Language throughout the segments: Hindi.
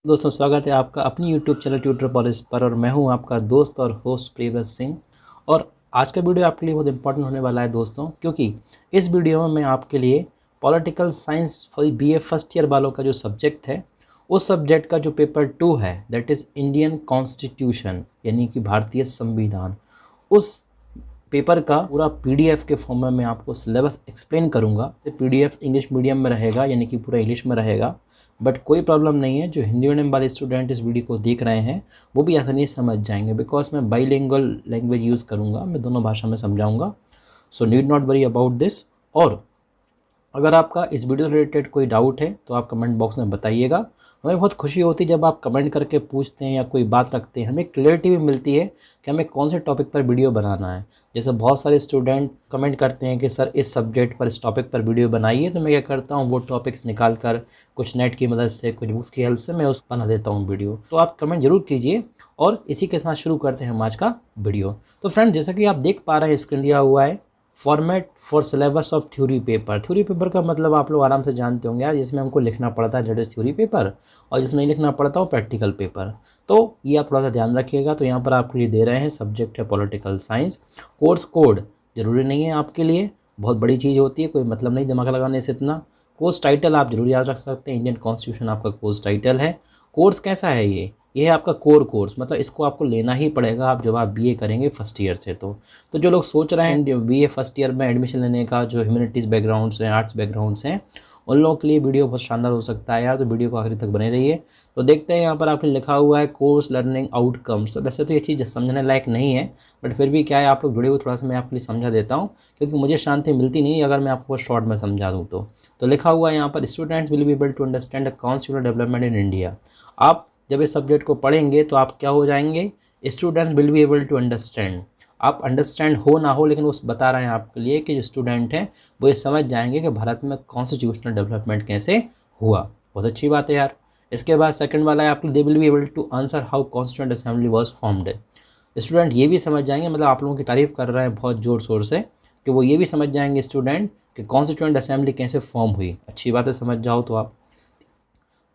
दोस्तों स्वागत है आपका अपनी YouTube चैनल ट्यूटर पॉलिश पर और मैं हूं आपका दोस्त और होस्ट प्रियव्रत सिंह। और आज का वीडियो आपके लिए बहुत इंपॉर्टेंट होने वाला है दोस्तों, क्योंकि इस वीडियो में मैं आपके लिए political science for BA first year वालों का जो सब्जेक्ट है उस सब्जेक्ट का जो पेपर 2 है दैट इज़ इंडियन कॉन्स्टिट्यूशन यानी कि भारतीय संविधान, उस पेपर का पूरा PDF के फॉर्म में मैं आपको सिलेबस एक्सप्लेन करूंगा। PDF इंग्लिश मीडियम में रहेगा यानी कि पूरा इंग्लिश में रहेगा, बट कोई प्रॉब्लम नहीं है। जो हिंदी मीडियम वाले स्टूडेंट इस वीडियो को देख रहे हैं वो भी आसानी से समझ जाएंगे, बिकॉज मैं बाईलिंगुअल लैंग्वेज यूज़ करूँगा, मैं दोनों भाषा में समझाऊँगा। So need not worry about this. और अगर आपका इस वीडियो से रिलेटेड कोई डाउट है तो आप कमेंट बॉक्स में बताइएगा। हमें बहुत खुशी होती है जब आप कमेंट करके पूछते हैं या कोई बात रखते हैं, हमें क्लियरिटी भी मिलती है कि हमें कौन से टॉपिक पर वीडियो बनाना है। जैसे बहुत सारे स्टूडेंट कमेंट करते हैं कि सर इस सब्जेक्ट पर, इस टॉपिक पर वीडियो बनाइए, तो मैं क्या करता हूँ वो टॉपिक्स निकाल कर कुछ नेट की मदद से, कुछ बुक्स की हेल्प से मैं उस बना देता हूँ वीडियो। तो आप कमेंट जरूर कीजिए और इसी के साथ शुरू करते हैं हम आज का वीडियो। तो फ्रेंड, जैसा कि आप देख पा रहे हैं स्क्रीन दिया हुआ है format for syllabus of theory paper. Theory paper का मतलब आप लोग आराम से जानते होंगे यार, जिसमें हमको लिखना पड़ता है दैट इज थ्योरी पेपर, और जिसमें नहीं लिखना पड़ता वो प्रैक्टिकल पेपर। तो ये आप थोड़ा सा ध्यान रखिएगा। तो यहाँ पर आपके लिए दे रहे हैं सब्जेक्ट है पॉलिटिकल साइंस। कोर्स कोड जरूरी नहीं है आपके लिए, बहुत बड़ी चीज़ होती है, कोई मतलब नहीं दिमाग लगाने से इतना। कोर्स टाइटल आप जरूर याद रख सकते हैं, इंडियन कॉन्स्टिट्यूशन आपका कोर्स टाइटल है। कोर्स कैसा है ये है आपका कोर कोर्स, मतलब इसको आपको लेना ही पड़ेगा आप जब आप BA करेंगे फर्स्ट ईयर से। तो जो लोग सोच रहे हैं BA फर्स्ट ईयर में एडमिशन लेने का, जो ह्यूमैनिटीज़ बैकग्राउंड्स हैं, आर्ट्स बैकग्राउंड्स हैं, उन लोगों के लिए वीडियो बहुत शानदार हो सकता है यार। तो वीडियो को आखिरी तक बने रहिए। तो देखते हैं यहाँ पर आपने लिखा हुआ है कोर्स लर्निंग आउटकम्स। तो वैसे तो ये चीज़ समझने लायक नहीं है, बट फिर भी क्या है, आप लोग जुड़े हुए, थोड़ा सा मैं आपके लिए समझा देता हूँ, क्योंकि मुझे शांति मिलती नहीं अगर मैं आपको शॉर्ट में समझा दूँ। तो लिखा हुआ है यहाँ पर students will be able to understand the constitutional development in India. आप जब इस सब्जेक्ट को पढ़ेंगे तो आप क्या हो जाएंगे, student will be able to understand. आप अंडरस्टैंड हो ना हो, लेकिन वो बता रहे हैं आपके लिए कि जो स्टूडेंट हैं वो ये समझ जाएंगे कि भारत में कॉन्स्टिट्यूशनल डेवलपमेंट कैसे हुआ। बहुत अच्छी बात है यार। इसके बाद सेकंड वाला है आपके, they will be able to answer how constituent assembly was formed. Student ये भी समझ जाएंगे, मतलब आप लोगों की तारीफ कर रहे हैं बहुत ज़ोर शोर से, कि वो ये भी समझ जाएंगे स्टूडेंट कि कॉन्स्टिट्यूएंट असेंबली कैसे फॉर्म हुई। अच्छी बात है, समझ जाओ तो आप।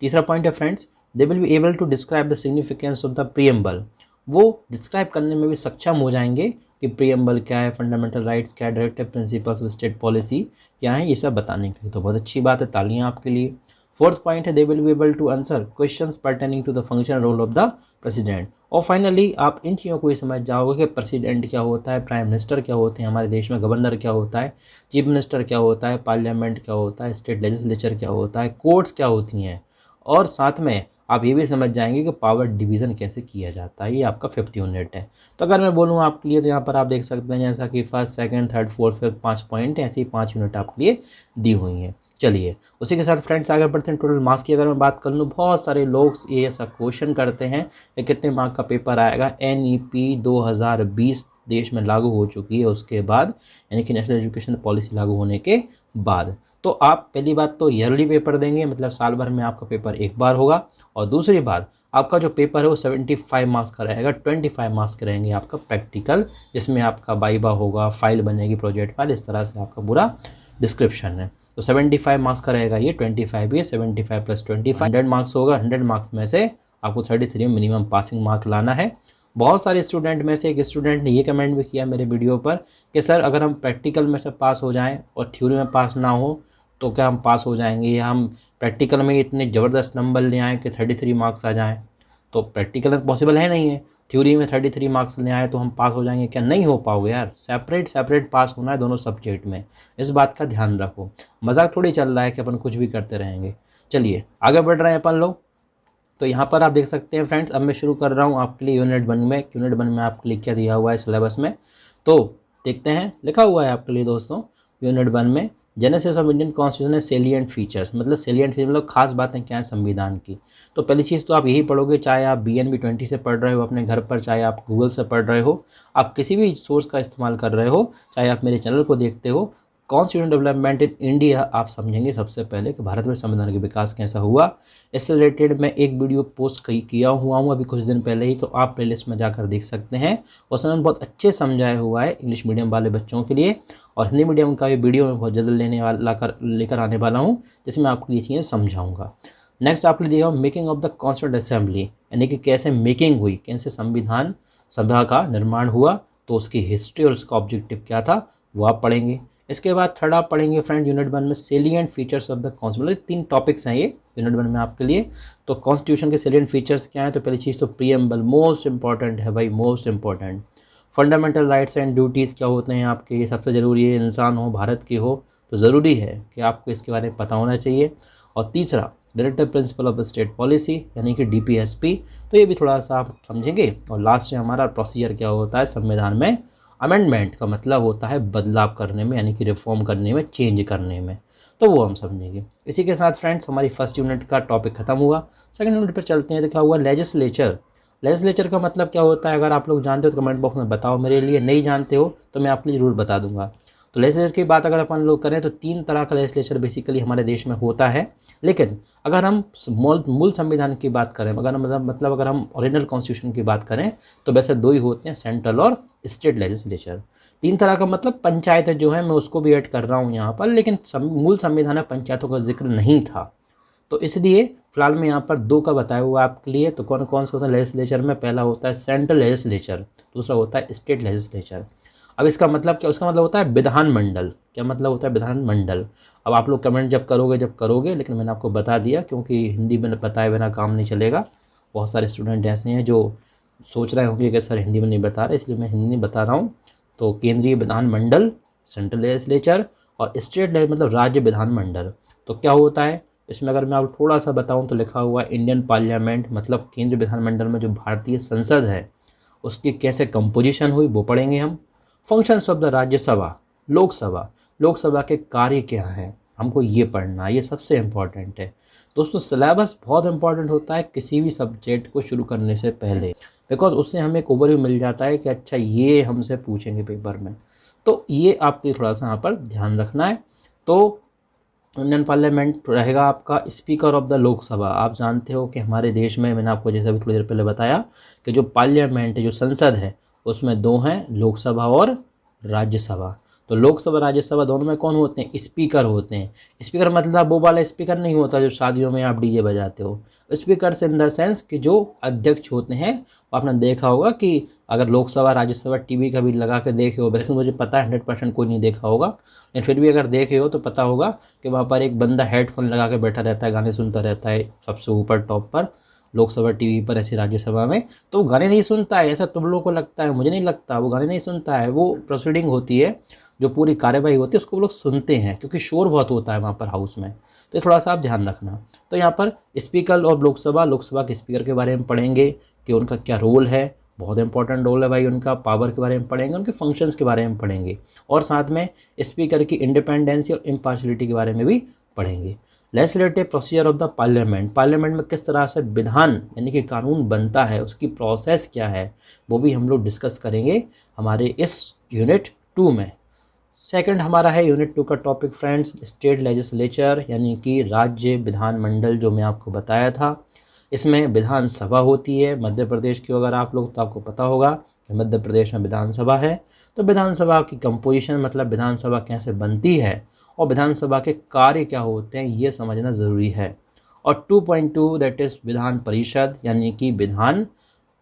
तीसरा पॉइंट है friends, they will be able to describe the significance of the preamble. वो डिस्क्राइब करने में भी सक्षम हो जाएंगे कि प्रीएम्बल क्या है, फंडामेंटल राइट्स क्या है, directive principles of state policy क्या है, ये सब बताने के लिए। तो बहुत अच्छी बात है, तालियां आपके लिए। फोर्थ पॉइंट है, they will be able to answer questions pertaining to the function role of the president. और फाइनली आप इन चीज़ों को भी समझ जाओगे कि प्रेसिडेंट क्या होता है, प्राइम मिनिस्टर क्या होते हैं हमारे देश में, गवर्नर क्या होता है, चीफ मिनिस्टर क्या होता है, पार्लियामेंट क्या होता है, स्टेट लेजिस्लेचर क्या होता है, कोर्ट्स क्या होती हैं, और साथ में आप ये भी समझ जाएंगे कि पावर डिवीज़न कैसे किया जाता है। ये आपका 5th यूनिट है। तो अगर मैं बोलूँ आपके लिए, तो यहाँ पर आप देख सकते हैं जैसा कि first, second, third, fourth, fifth 5 point हैं, ऐसी 5 यूनिट आपके लिए दी हुई हैं। चलिए उसी के साथ फ्रेंड्स आगे बढ़ते हैं। टोटल मार्क्स की अगर मैं बात कर लूँ, बहुत सारे लोग ये ऐसा क्वेश्चन करते हैं कि कितने मार्क का पेपर आएगा। NEP 2020 देश में लागू हो चुकी है उसके बाद, यानी कि नेशनल एजुकेशन पॉलिसी लागू होने के बाद। तो आप पहली बात तो ईयरली पेपर देंगे, मतलब साल भर में आपका पेपर एक बार होगा। और दूसरी बात, आपका जो पेपर है वो 75 मार्क्स का रहेगा। 25 मार्क्स के रहेंगे आपका प्रैक्टिकल, जिसमें आपका वाइवा होगा, फाइल बनेगी, प्रोजेक्ट फाइल, इस तरह से आपका पूरा डिस्क्रिप्शन है। तो 75 मार्क्स का रहेगा ये, 25 भी है, 75 + 25 100 मार्क्स होगा। 100 मार्क्स में से आपको 33 मिनिमम पासिंग मार्क लाना है। बहुत सारे स्टूडेंट में से एक स्टूडेंट ने ये कमेंट भी किया मेरे वीडियो पर कि सर अगर हम प्रैक्टिकल में से पास हो जाएं और थ्योरी में पास ना हो तो क्या हम पास हो जाएंगे, या हम प्रैक्टिकल में इतने ज़बरदस्त नंबर ले आएँ कि 33 मार्क्स आ जाएँ। तो प्रैक्टिकल में पॉसिबल है नहीं है, थ्योरी में 33 मार्क्स ले आए तो हम पास हो जाएंगे क्या? नहीं हो पाओगे यार। सेपरेट पास होना है दोनों सब्जेक्ट में, इस बात का ध्यान रखो। मजाक थोड़ी चल रहा है कि अपन कुछ भी करते रहेंगे। चलिए आगे बढ़ रहे हैं अपन लोग। तो यहाँ पर आप देख सकते हैं फ्रेंड्स, अब मैं शुरू कर रहा हूँ आपके लिए यूनिट 1 में। यूनिट 1 में आपके लिए क्या दिया हुआ है सिलेबस में, तो देखते हैं। लिखा हुआ है आपके लिए दोस्तों यूनिट 1 में, genesis of Indian constitution salient features. मतलब सेलिएंट फीचर मतलब खास बातें क्या है संविधान की। तो पहली चीज़ तो आप यही पढ़ोगे, चाहे आप BNB 20 से पढ़ रहे हो अपने घर पर, चाहे आप गूगल से पढ़ रहे हो, आप किसी भी सोर्स का इस्तेमाल कर रहे हो, चाहे आप मेरे चैनल को देखते हो। कॉन्स्टिट्यूशन डेवलपमेंट इन इंडिया आप समझेंगे सबसे पहले कि भारत में संविधान का विकास कैसा हुआ। इससे रिलेटेड मैं एक वीडियो पोस्ट किया हुआ हूँ अभी कुछ दिन पहले ही, तो आप प्लेलिस्ट में जाकर देख सकते हैं। उसमें मैंने बहुत अच्छे समझाया हुआ है इंग्लिश मीडियम वाले बच्चों के लिए, और हिंदी मीडियम का भी वीडियो मैं बहुत जल्द लेकर आने वाला हूँ, जिसमें आपके लिए चीज़ें समझाऊँगा। नेक्स्ट आपने दिया making of the constituent assembly, यानी कि कैसे मेकिंग हुई, कैसे संविधान सभा का निर्माण हुआ, तो उसकी हिस्ट्री और उसका ऑब्जेक्टिव क्या था वो आप पढ़ेंगे। इसके बाद थर्ड आप पढ़ेंगे फ्रेंड यूनिट 1 में salient features of the constitution. 3 topics हैं ये यूनिट 1 में आपके लिए। तो कॉन्स्टिट्यूशन के सेलिएंट फीचर्स क्या हैं, तो पहली चीज़ तो प्रीएम्बल, मोस्ट इंपॉर्टेंट है भाई, most important. Fundamental rights and duties क्या होते हैं आपके, ये सबसे ज़रूरी है, इंसान हो भारत के हो तो ज़रूरी है कि आपको इसके बारे में पता होना चाहिए। और तीसरा directive principle of the state policy, यानी कि DPSP, तो ये भी थोड़ा सा आप समझेंगे। और लास्ट में हमारा प्रोसीजर क्या होता है संविधान में, अमेंडमेंट का मतलब होता है बदलाव करने में, यानी कि रिफॉर्म करने में, चेंज करने में, तो वो हम समझेंगे। इसी के साथ फ्रेंड्स हमारी फर्स्ट यूनिट का टॉपिक खत्म हुआ। सेकंड यूनिट पर चलते हैं। तो क्या हुआ, लेजिस्लेचर। लेजिस्लेचर का मतलब क्या होता है, अगर आप लोग जानते हो तो कमेंट बॉक्स में बताओ मेरे लिए, नहीं जानते हो तो मैं आपको ज़रूर बता दूंगा। तो लेजिस्लेचर की बात अगर अपन लोग करें तो 3 तरह का लेजिस्लेचर बेसिकली हमारे देश में होता है। लेकिन अगर हम मूल संविधान की बात करें, अगर हम ओरिजिनल कॉन्स्टिट्यूशन की बात करें तो वैसे 2 ही होते हैं, सेंट्रल और स्टेट लेजिस्लेचर। 3 तरह का मतलब पंचायतें जो है मैं उसको भी ऐड कर रहा हूँ यहाँ पर, लेकिन मूल संविधान में पंचायतों का जिक्र नहीं था, तो इसलिए फिलहाल मैं यहाँ पर 2 का बताया हुआ आपके लिए। तो कौन कौन सा होता है लेजिस्लेचर में, पहला होता है सेंट्रल लेजिस्लेचर, दूसरा होता है स्टेट लेजिस्लेचर। अब इसका मतलब क्या, उसका मतलब होता है विधानमंडल। क्या मतलब होता है, विधानमंडल। अब आप लोग कमेंट जब करोगे, लेकिन मैंने आपको बता दिया क्योंकि हिंदी में बताए बिना काम नहीं चलेगा। बहुत सारे स्टूडेंट ऐसे हैं जो सोच रहे होंगे कि सर हिंदी में नहीं बता रहे, इसलिए मैं हिंदी में बता रहा हूँ। तो केंद्रीय विधानमंडल, सेंट्रल लेजिस्लेचर, और स्टेट मतलब राज्य विधानमंडल। तो क्या होता है इसमें, अगर मैं आपको थोड़ा सा बताऊं तो लिखा हुआ इंडियन पार्लियामेंट, मतलब केंद्रीय विधानमंडल में जो भारतीय संसद है उसकी कैसे कंपोजिशन हुई वो पढ़ेंगे हम। Functions of the Rajya Sabha, Lok Sabha, Lok Sabha के कार्य क्या हैं हमको ये पढ़ना, ये सबसे इम्पॉर्टेंट है दोस्तों। सिलेबस बहुत इंपॉर्टेंट होता है किसी भी सब्जेक्ट को शुरू करने से पहले, बिकॉज उससे हमें एक ओवरव्यू मिल जाता है कि अच्छा ये हमसे पूछेंगे पेपर में, तो ये आपको थोड़ा सा यहाँ पर ध्यान रखना है। तो इंडियन पार्लियामेंट रहेगा आपका स्पीकर ऑफ द लोकसभा। आप जानते हो कि हमारे देश में, मैंने आपको जैसे अभी थोड़ी देर पहले बताया कि जो पार्लियामेंट है, जो संसद है, उसमें 2 हैं, लोकसभा और राज्यसभा। तो लोकसभा राज्यसभा दोनों में कौन होते हैं, स्पीकर होते हैं। स्पीकर मतलब वो वाला स्पीकर नहीं होता जो शादियों में आप डीजे बजाते हो। स्पीकर से इन द सेंस कि जो अध्यक्ष होते हैं, आपने देखा होगा कि अगर लोकसभा राज्यसभा टीवी का भी लगा के देखे हो, वैसे मुझे पता है 100% कोई नहीं देखा होगा, लेकिन फिर भी अगर देखे हो तो पता होगा कि वहाँ पर एक बंदा हेडफोन लगा के बैठा रहता है, गाने सुनता रहता है सबसे ऊपर टॉप पर, लोकसभा टीवी पर, ऐसी राज्यसभा में। तो वो गाने नहीं सुनता है, ऐसा तुम लोगों को लगता है, मुझे नहीं लगता, वो गाने नहीं सुनता है। वो प्रोसीडिंग होती है, जो पूरी कार्यवाही होती है उसको वो लोग सुनते हैं, क्योंकि शोर बहुत होता है वहाँ पर हाउस में। तो ये थोड़ा सा आप ध्यान रखना। तो यहाँ पर स्पीकर और लोकसभा, लोकसभा के स्पीकर के बारे में पढ़ेंगे कि उनका क्या रोल है, बहुत इंपॉर्टेंट रोल है भाई उनका। पावर के बारे में पढ़ेंगे, उनके फंक्शंस के बारे में पढ़ेंगे, और साथ में स्पीकर की इंडिपेंडेंसी और इम्पार्शियलिटी के बारे में भी पढ़ेंगे। Legislative procedure of the parliament, parliament में किस तरह से विधान यानी कि कानून बनता है, उसकी प्रोसेस क्या है, वो भी हम लोग डिस्कस करेंगे हमारे इस यूनिट 2 में। सेकंड हमारा है यूनिट 2 का टॉपिक फ्रेंड्स, स्टेट लेजिस्लेचर, यानी कि राज्य विधानमंडल, जो मैं आपको बताया था। इसमें विधानसभा होती है मध्य प्रदेश की, अगर आप लोग तो आपको पता होगा कि मध्य प्रदेश में विधानसभा है। तो विधानसभा की कंपोजिशन मतलब विधानसभा कैसे बनती है और विधानसभा के कार्य क्या होते हैं, ये समझना ज़रूरी है। और 2.2 दैट इज़ विधान परिषद, यानी कि विधान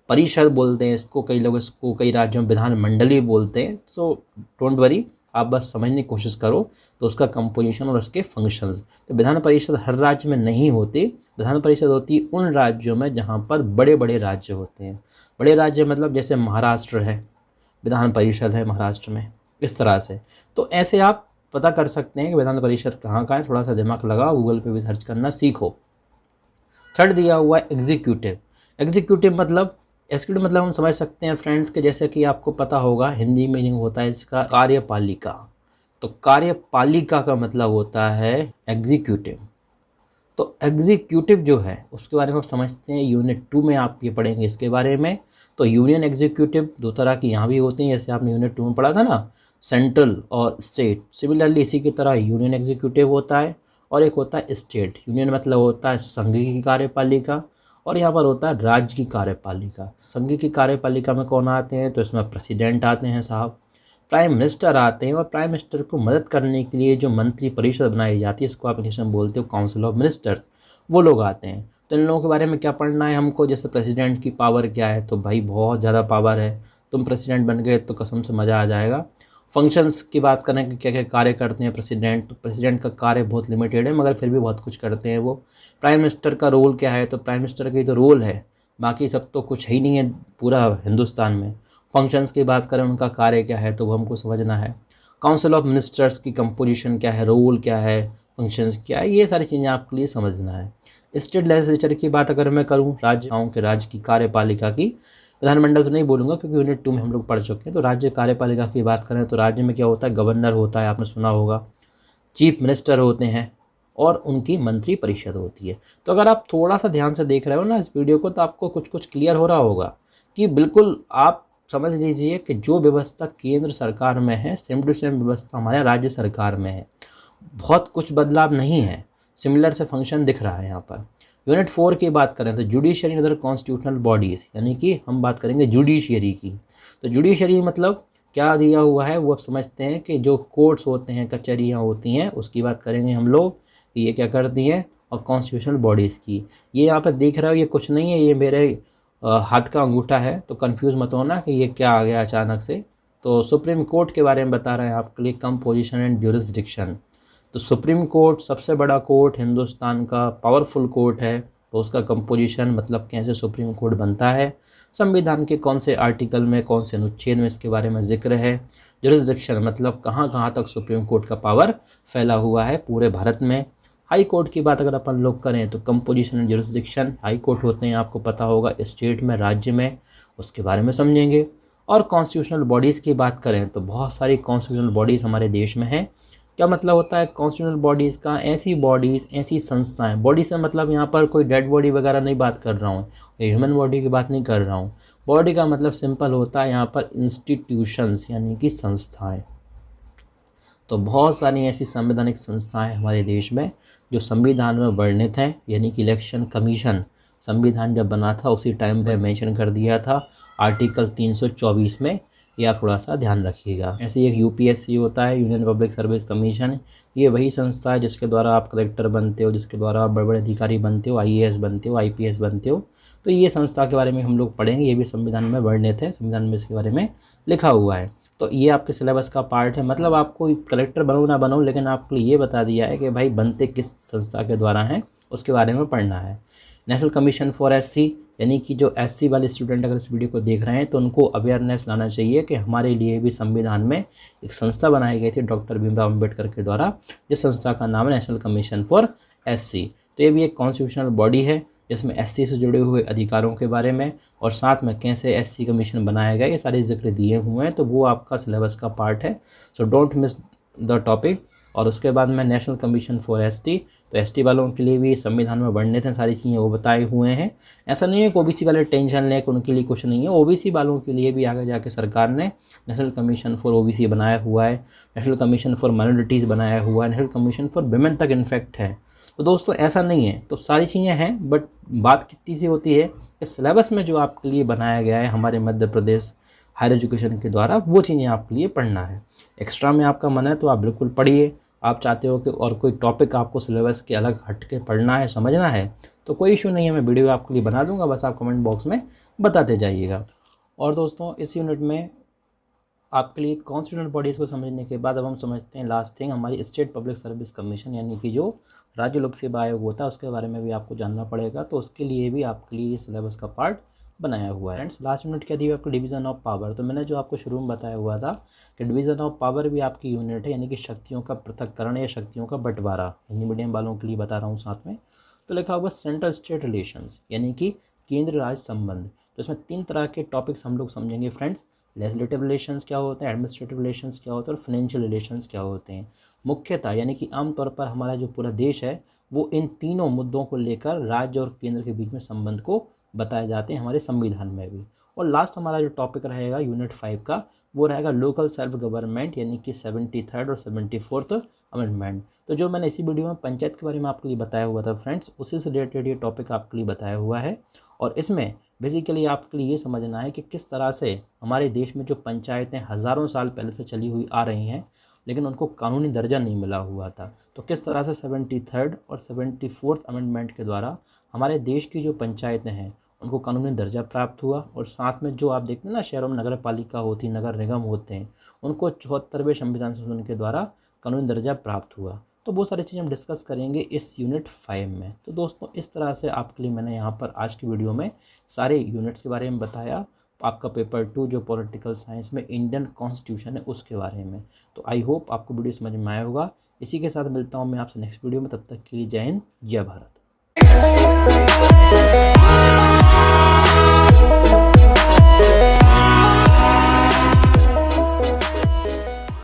परिषद बोलते हैं इसको, कई लोग इसको कई राज्यों में विधान मंडली बोलते हैं। सो डोंट वरी, आप बस समझने की कोशिश करो। तो उसका कंपोजिशन और उसके फंक्शंस, तो विधान परिषद हर राज्य में नहीं होती। विधान परिषद होती है उन राज्यों में जहाँ पर बड़े बड़े राज्य होते हैं। बड़े राज्य मतलब जैसे महाराष्ट्र है, विधान परिषद है महाराष्ट्र में, इस तरह से। तो ऐसे आप पता कर सकते हैं कि विधान परिषद कहाँ है। थोड़ा सा दिमाग लगाओ, गूगल पे भी सर्च करना सीखो। थर्ड दिया हुआ है एग्जीक्यूटिव। एग्जीक्यूटिव मतलब हम समझ सकते हैं फ्रेंड्स के, जैसे कि आपको पता होगा हिंदी में मीनिंग होता है इसका कार्यपालिका। तो कार्यपालिका का मतलब होता है एग्जीक्यूटिव। तो एग्जीक्यूटिव जो है उसके बारे में आप समझते हैं, यूनिट 2 में आप ये पढ़ेंगे इसके बारे में। तो यूनियन एग्जीक्यूटिव 2 तरह की यहाँ भी होती हैं, जैसे आपने यूनिट 2 में पढ़ा था ना, सेंट्रल और स्टेट। सिमिलरली इसी की तरह यूनियन एग्जीक्यूटिव होता है, और एक होता है स्टेट। यूनियन मतलब होता है संघ की कार्यपालिका, और यहाँ पर होता है राज्य की कार्यपालिका। संघ की कार्यपालिका में कौन आते हैं, तो इसमें प्रेसिडेंट आते हैं साहब, प्राइम मिनिस्टर आते हैं, और प्राइम मिनिस्टर को मदद करने के लिए जो मंत्री परिषद बनाई जाती है, इसको आप इंग्लिश में बोलते हो काउंसिल ऑफ मिनिस्टर्स। वो लोग आते हैं। तो इन लोगों के बारे में क्या पढ़ना है हमको, जैसे प्रेसिडेंट की पावर क्या है, तो भाई बहुत ज़्यादा पावर है, तुम प्रेसिडेंट बन गए तो कसम से मज़ा आ जाएगा। फंक्शंस की बात करें कि क्या क्या कार्य करते हैं प्रेसिडेंट, तो प्रेसिडेंट का कार्य बहुत लिमिटेड है मगर फिर भी बहुत कुछ करते हैं वो। प्राइम मिनिस्टर का रोल क्या है, तो प्राइम मिनिस्टर का ही तो रोल है, बाकी सब तो कुछ है ही नहीं है पूरा हिंदुस्तान में। फंक्शंस की बात करें उनका कार्य क्या है तो वो हमको समझना है। काउंसिल ऑफ मिनिस्टर्स की कंपोजिशन क्या है, रोल क्या है, फंक्शंस क्या है, ये सारी चीज़ें आपके लिए समझना है। स्टेट लेजिस्लेचर की बात अगर मैं करूँ, राज्य की कार्यपालिका की, विधानमंडल तो नहीं बोलूँगा क्योंकि यूनिट 2 में हम लोग पढ़ चुके हैं। तो राज्य कार्यपालिका की बात करें तो राज्य में क्या होता है, गवर्नर होता है, आपने सुना होगा, चीफ मिनिस्टर होते हैं और उनकी मंत्री परिषद होती है। तो अगर आप थोड़ा सा ध्यान से देख रहे हो ना इस वीडियो को, तो आपको कुछ कुछ क्लियर हो रहा होगा कि बिल्कुल आप समझ लीजिए कि जो व्यवस्था केंद्र सरकार में है सेम टू सेम व्यवस्था हमारे राज्य सरकार में है, बहुत कुछ बदलाव नहीं है, सिमिलर से फंक्शन दिख रहा है यहाँ पर। यूनिट 4 की बात करें तो जुडिशरी अदर कॉन्स्टिट्यूशनल बॉडीज़, यानी कि हम बात करेंगे जुडिशरी की। तो जुडिशरी मतलब क्या दिया हुआ है वो आप समझते हैं कि जो कोर्ट्स होते हैं, कचहरियाँ होती हैं, उसकी बात करेंगे हम लोग कि ये क्या करती हैं, और कॉन्स्टिट्यूशनल बॉडीज़ की। ये यहाँ पर देख रहे हो, ये कुछ नहीं है, ये मेरे हाथ का अंगूठा है, तो कंफ्यूज मत होना कि ये क्या आ गया अचानक से। तो सुप्रीम कोर्ट के बारे में बता रहे हैं आपके लिए, कंपोजिशन एंड ज्यूरिसडिक्शन। तो सुप्रीम कोर्ट सबसे बड़ा कोर्ट हिंदुस्तान का, पावरफुल कोर्ट है, तो उसका कंपोजिशन मतलब कैसे सुप्रीम कोर्ट बनता है, संविधान के कौन से आर्टिकल में, कौन से अनुच्छेद में इसके बारे में जिक्र है। ज्यूरिसडिक्शन मतलब कहाँ कहाँ तक सुप्रीम कोर्ट का पावर फैला हुआ है पूरे भारत में। हाई कोर्ट की बात अगर अपन लोग करें तो composition and jurisdiction, high court होते हैं आपको पता होगा स्टेट में, राज्य में, उसके बारे में समझेंगे। और कॉन्स्टिट्यूशनल बॉडीज़ की बात करें तो बहुत सारी कॉन्स्टिट्यूशनल बॉडीज़ हमारे देश में हैं। क्या मतलब होता है कॉन्स्टिट्यूशनल बॉडीज़ का, ऐसी बॉडीज़, ऐसी संस्थाएं, बॉडी से मतलब यहाँ पर कोई डेड बॉडी वगैरह नहीं बात कर रहा हूँ, ह्यूमन बॉडी की बात नहीं कर रहा हूँ। बॉडी का मतलब सिंपल होता है यहाँ पर इंस्टीट्यूशंस, यानी कि संस्थाएं। तो बहुत सारी ऐसी संवैधानिक संस्थाएं हमारे देश में जो संविधान में वर्णित हैं, यानी कि इलेक्शन कमीशन संविधान जब बना था उसी टाइम पे मेंशन कर दिया था आर्टिकल 324 में, ये आप थोड़ा सा ध्यान रखिएगा। ऐसे एक यूपीएससी होता है, यूनियन पब्लिक सर्विस कमीशन, ये वही संस्था है जिसके द्वारा आप कलेक्टर बनते हो, जिसके द्वारा आप बड़े बड़े अधिकारी बनते हो, आईएएस बनते हो, आईपीएस बनते हो। तो ये संस्था के बारे में हम लोग पढ़ेंगे, ये भी संविधान में वर्णित है, संविधान में इसके बारे में लिखा हुआ है। तो ये आपके सिलेबस का पार्ट है, मतलब आपको कलेक्टर बनो ना बनो, लेकिन आपको ये बता दिया है कि भाई बनते किस संस्था के द्वारा हैं उसके बारे में पढ़ना है। नेशनल कमीशन फॉर एससी, यानी कि जो एससी वाले स्टूडेंट अगर इस वीडियो को देख रहे हैं तो उनको अवेयरनेस लाना चाहिए कि हमारे लिए भी संविधान में एक संस्था बनाई गई थी डॉक्टर भीमराव अम्बेडकर के द्वारा, जिस संस्था का नाम है नेशनल कमीशन फॉर एससी। तो ये भी एक कॉन्स्टिट्यूशनल बॉडी है जिसमें एससी से जुड़े हुए अधिकारों के बारे में और साथ में कैसे एससी कमीशन बनाया गया ये सारे जिक्र दिए हुए हैं, तो वो आपका सिलेबस का पार्ट है। So don't miss the topic. और उसके बाद में नेशनल कमीशन फॉर एसटी, तो एसटी वालों के लिए भी संविधान में वर्णित हैं सारी चीज़ें, वो बताए हुए हैं। ऐसा नहीं है कि ओबीसी वाले टेंशन लें कि उनके लिए कुछ नहीं है, ओबीसी वालों के लिए भी आगे जाके सरकार ने नेशनल कमीशन फॉर ओबीसी बनाया हुआ है, नेशनल कमीशन फॉर माइनॉरिटीज़ बनाया हुआ है, नेशनल कमीशन फॉर विमेन तक इनफैक्ट है। तो दोस्तों ऐसा नहीं है, तो सारी चीज़ें हैं, बट बात कितनी सी होती है कि सिलेबस में जो आपके लिए बनाया गया है हमारे मध्य प्रदेश हायर एजुकेशन के द्वारा, वो चीज़ें आपके लिए पढ़ना है। एक्स्ट्रा में आपका मन है तो आप बिल्कुल पढ़िए, आप चाहते हो कि और कोई टॉपिक आपको सिलेबस के अलग हट के पढ़ना है, समझना है, तो कोई इशू नहीं है, मैं वीडियो आपके लिए बना दूंगा, बस आप कमेंट बॉक्स में बताते जाइएगा। और दोस्तों इस यूनिट में आपके लिए कॉन्स्टिट्यूशनल बॉडीज़ को समझने के बाद अब हम समझते हैं लास्ट थिंग, हमारी स्टेट पब्लिक सर्विस कमीशन, यानी कि जो राज्य लोक सेवा आयोग होता है उसके बारे में भी आपको जानना पड़ेगा। तो उसके लिए भी आपके लिए सिलेबस का पार्ट बनाया हुआ है। फ्रेंड्स लास्ट यूनिट क्या दी आपको, डिवीज़न ऑफ पावर। तो मैंने जो आपको शुरू में बताया हुआ था कि डिवीज़न ऑफ पावर भी आपकी यूनिट है, यानी कि शक्तियों का पृथक्करण या शक्तियों का बंटवारा, हिंदी मीडियम वालों के लिए बता रहा हूँ साथ में। तो लिखा हुआ सेंट्रल स्टेट रिलेशंस, यानी कि केंद्र राज्य संबंध। तो इसमें 3 तरह के टॉपिक्स हम लोग समझेंगे फ्रेंड्स। लेजिस्लेटिव रिलेशंस क्या होते हैं, एडमिनिस्ट्रेटिव रिलेशंस क्या होते हैं और फाइनेंशियल रिलेशंस क्या होते हैं। मुख्यतः यानी कि आमतौर पर हमारा जो पूरा देश है वो इन तीनों मुद्दों को लेकर राज्य और केंद्र के बीच में संबंध को बताए जाते हैं हमारे संविधान में भी। और लास्ट हमारा जो टॉपिक रहेगा यूनिट 5 का, वो रहेगा लोकल सेल्फ गवर्नमेंट, यानी कि 73rd और 74th अमेंडमेंट। तो जो मैंने इसी वीडियो में पंचायत के बारे में आपके लिए बताया हुआ था फ्रेंड्स, उसी से रिलेटेड ये टॉपिक आपके लिए बताया हुआ है। और इसमें बेसिकली आपके लिए ये समझना है कि किस तरह से हमारे देश में जो पंचायतें हज़ारों साल पहले से चली हुई आ रही हैं, लेकिन उनको कानूनी दर्जा नहीं मिला हुआ था। तो किस तरह से 73rd और 74th अमेंडमेंट के द्वारा हमारे देश की जो पंचायतें हैं उनको कानूनी दर्जा प्राप्त हुआ, और साथ में जो आप देखते हैं ना शहरों में नगर पालिका होती, नगर निगम होते हैं, उनको 74वें संविधान संशोधन के द्वारा कानूनी दर्जा प्राप्त हुआ। तो बहुत सारी चीज़ें हम डिस्कस करेंगे इस यूनिट 5 में। तो दोस्तों इस तरह से आपके लिए मैंने यहाँ पर आज की वीडियो में सारे यूनिट्स के बारे में बताया। आपका पेपर 2 जो पॉलिटिकल साइंस में इंडियन कॉन्स्टिट्यूशन है उसके बारे में। तो आई होप आपको वीडियो समझ में आया होगा। इसी के साथ मिलता हूँ मैं आपसे नेक्स्ट वीडियो में, तब तक के लिए जय हिंद, जय भारत।